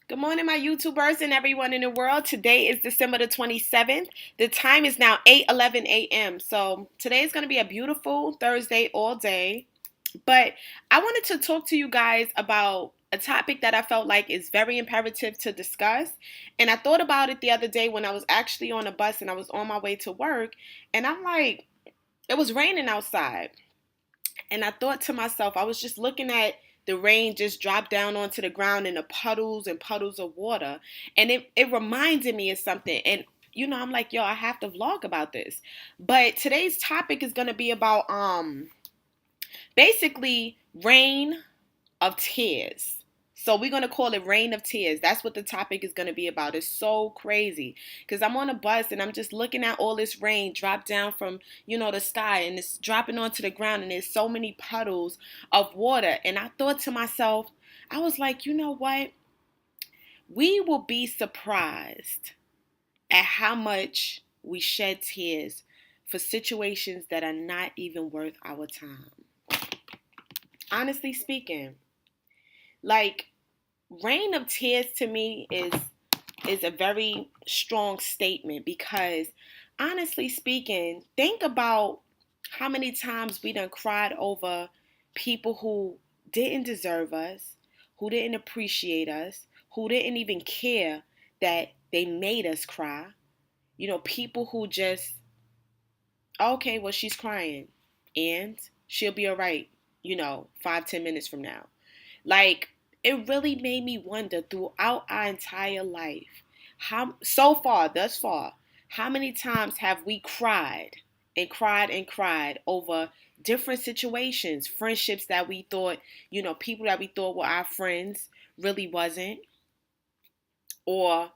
Good morning, my YouTubers and everyone in the world. Today is December the 27th. The time is now 8:11 a.m. So today is going to be a beautiful Thursday all day. But I wanted to talk to you guys about a topic that I felt like is very imperative to discuss. And I thought about it the other day when I was actually on a bus and I was on my way to work. And I'm like, it was raining outside. And I thought to myself, I was just looking at the rain just drop down onto the ground in the puddles and puddles of water. And it reminded me of something. And I'm like, yo, I have to vlog about this. But today's topic is gonna be about basically rain of tears. So we're gonna call it Rain of Tears. That's what the topic is gonna be about. It's so crazy because I'm on a bus and I'm just looking at all this rain drop down from the sky, and it's dropping onto the ground, and there's so many puddles of water. And I thought to myself, I was like, you know what? We will be surprised at how much we shed tears for situations that are not even worth our time. Honestly speaking, like Rain of Tears to me is a very strong statement because honestly speaking, think about how many times we done cried over people who didn't deserve us, who didn't appreciate us, who didn't even care that they made us cry. People who just, okay, well, she's crying and she'll be all right, 5, 10 minutes from now. Like, it really made me wonder throughout our entire life, thus far, how many times have we cried and cried and cried over different situations, friendships that we thought, people that we thought were our friends really wasn't, or,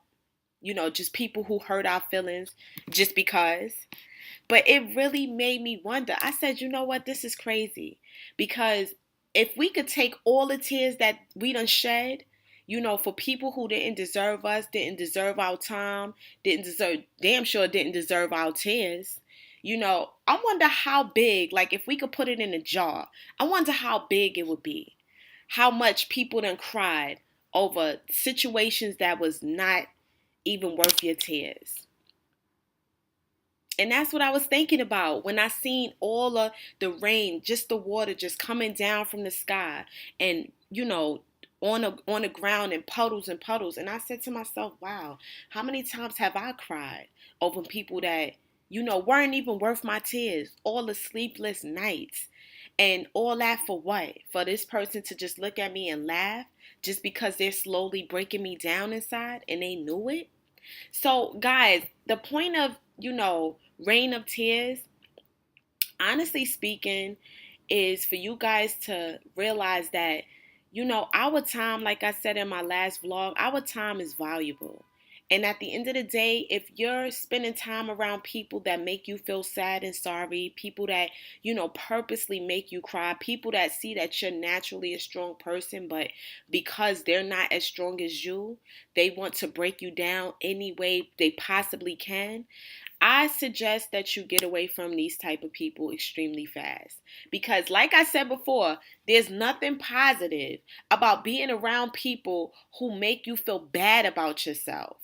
just people who hurt our feelings just because. But it really made me wonder. I said, you know what? This is crazy. Because if we could take all the tears that we done shed, for people who didn't deserve us, didn't deserve our time, damn sure didn't deserve our tears. I wonder how big, like if we could put it in a jar, I wonder how big it would be. How much people done cried over situations that was not even worth your tears. And that's what I was thinking about when I seen all of the rain, just the water just coming down from the sky and, on the ground in puddles and puddles. And I said to myself, wow, how many times have I cried over people that, weren't even worth my tears? All the sleepless nights and all that for what? For this person to just look at me and laugh just because they're slowly breaking me down inside and they knew it? So, guys, the point of, Rain of Tears, honestly speaking, is for you guys to realize that, our time, like I said in my last vlog, our time is valuable. And at the end of the day, if you're spending time around people that make you feel sad and sorry, people that, purposely make you cry, people that see that you're naturally a strong person, but because they're not as strong as you, they want to break you down any way they possibly can. I suggest that you get away from these type of people extremely fast because like I said before, there's nothing positive about being around people who make you feel bad about yourself.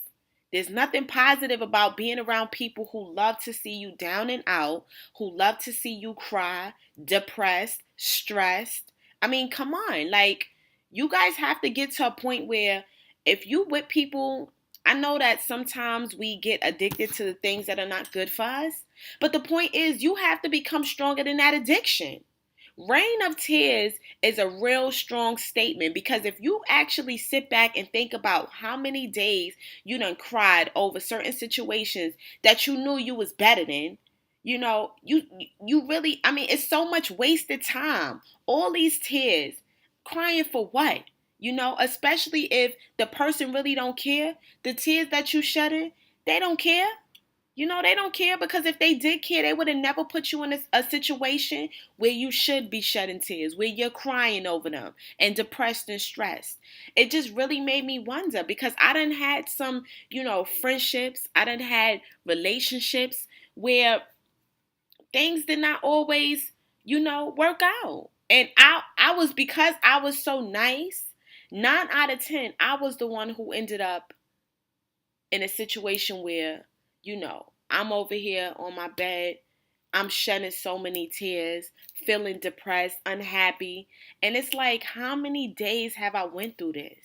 There's nothing positive about being around people who love to see you down and out, who love to see you cry, depressed, stressed. I mean, come on. Like, you guys have to get to a point where if you with people, I know that sometimes we get addicted to the things that are not good for us, but the point is you have to become stronger than that addiction. Rain of Tears is a real strong statement because if you actually sit back and think about how many days you done cried over certain situations that you knew you was better than, you really, I mean, it's so much wasted time. All these tears, crying for what? Especially if the person really don't care, the tears that you shedding, they don't care. They don't care because if they did care, they would have never put you in a situation where you should be shedding tears, where you're crying over them and depressed and stressed. It just really made me wonder because I done had some, friendships, I done had relationships where things did not always, work out. And I was, because I was so nice, 9 out of 10, I was the one who ended up in a situation where, I'm over here on my bed. I'm shedding so many tears, feeling depressed, unhappy. And it's like, how many days have I went through this?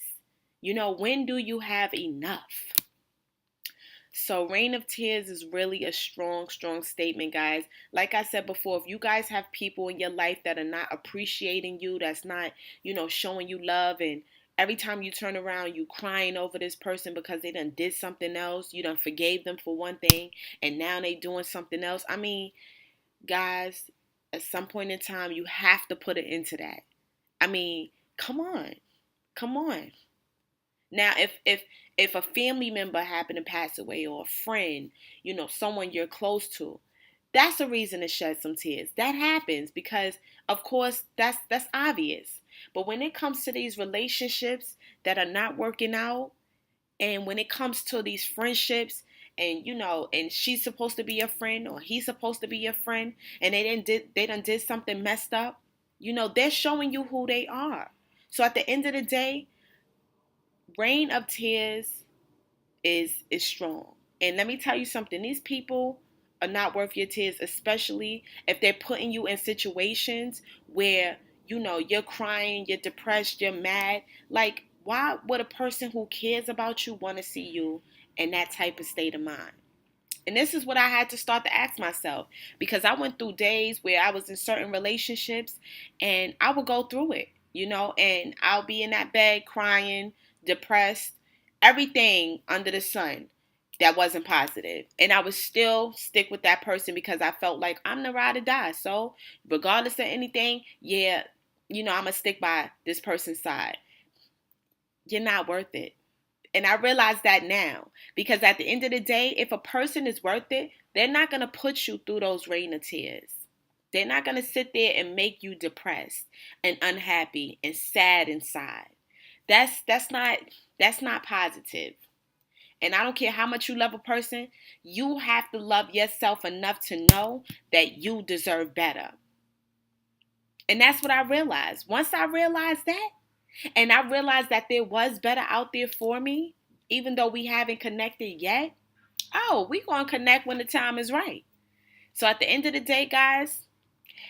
When do you have enough? So Rain of Tears is really a strong, strong statement, guys. Like I said before, if you guys have people in your life that are not appreciating you, that's not, showing you love, and every time you turn around, you crying over this person because they done did something else, you done forgave them for one thing, and now they doing something else. I mean, guys, at some point in time, you have to put an end to that. I mean, come on. Come on. Now, if a family member happened to pass away, or a friend, someone you're close to, that's a reason to shed some tears. That happens because, of course, that's obvious. But when it comes to these relationships that are not working out, and when it comes to these friendships, and and she's supposed to be your friend, or he's supposed to be your friend, and they done did something messed up, they're showing you who they are. So at the end of the day, Rain of Tears is strong. And let me tell you something, these people are not worth your tears, especially if they're putting you in situations where, you're crying, you're depressed, you're mad. Like, why would a person who cares about you want to see you in that type of state of mind? And this is what I had to start to ask myself, because I went through days where I was in certain relationships and I would go through it, and I'll be in that bed crying, depressed, everything under the sun that wasn't positive. And I would still stick with that person because I felt like I'm the ride or die. So regardless of anything, yeah, I'm going to stick by this person's side. You're not worth it. And I realize that now, because at the end of the day, if a person is worth it, they're not going to put you through those rain of tears. They're not going to sit there and make you depressed and unhappy and sad inside. That's not positive. And I don't care how much you love a person, you have to love yourself enough to know that you deserve better. And that's what I realized. Once I realized that, and I realized that there was better out there for me, even though we haven't connected yet. Oh, we gonna connect when the time is right. So at the end of the day, guys,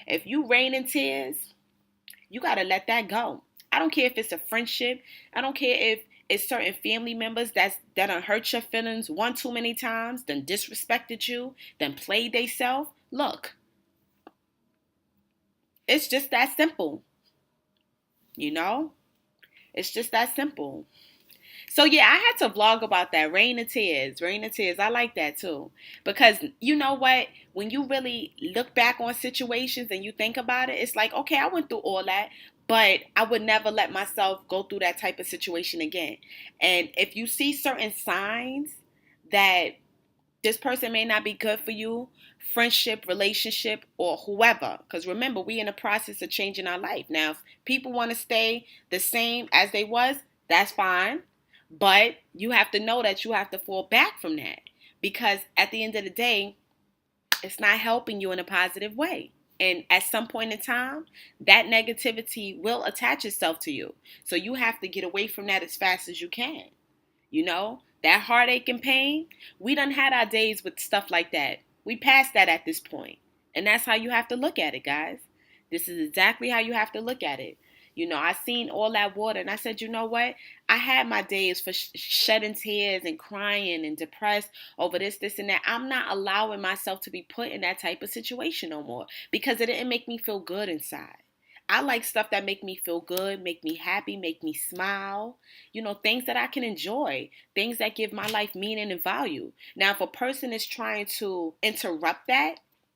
if you rain in tears, you gotta let that go. I don't care if it's a friendship. I don't care if it's certain family members that done hurt your feelings one too many times, done disrespected you, done played they self. Look, it's just that simple. It's just that simple. So yeah, I had to vlog about that. Rain of Tears. Rain of Tears. I like that too. Because you know what? When you really look back on situations and you think about it, it's like, okay, I went through all that, but I would never let myself go through that type of situation again. And if you see certain signs that this person may not be good for you, friendship, relationship, or whoever. Because remember, we in the process of changing our life. Now, if people want to stay the same as they was, that's fine. But you have to know that you have to fall back from that. Because at the end of the day, it's not helping you in a positive way. And at some point in time, that negativity will attach itself to you. So you have to get away from that as fast as you can. That heartache and pain, we done had our days with stuff like that. We passed that at this point. And that's how you have to look at it, guys. This is exactly how you have to look at it. I seen all that water and I said, you know what? I had my days for shedding tears and crying and depressed over this, and that. I'm not allowing myself to be put in that type of situation no more because it didn't make me feel good inside. I like stuff that make me feel good, make me happy, make me smile. Things that I can enjoy, things that give my life meaning and value. Now, if a person is trying to interrupt that,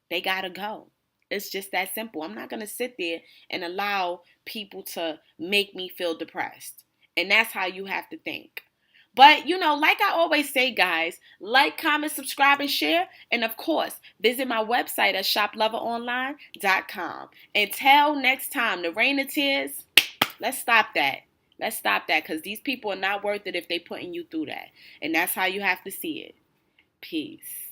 they gotta go. It's just that simple. I'm not gonna sit there and allow people to make me feel depressed. And that's how you have to think. But, like I always say, guys, like, comment, subscribe, and share. And, of course, visit my website at shoploveronline.com. Until next time, the rain of tears, let's stop that. Let's stop that because these people are not worth it if they're putting you through that. And that's how you have to see it. Peace.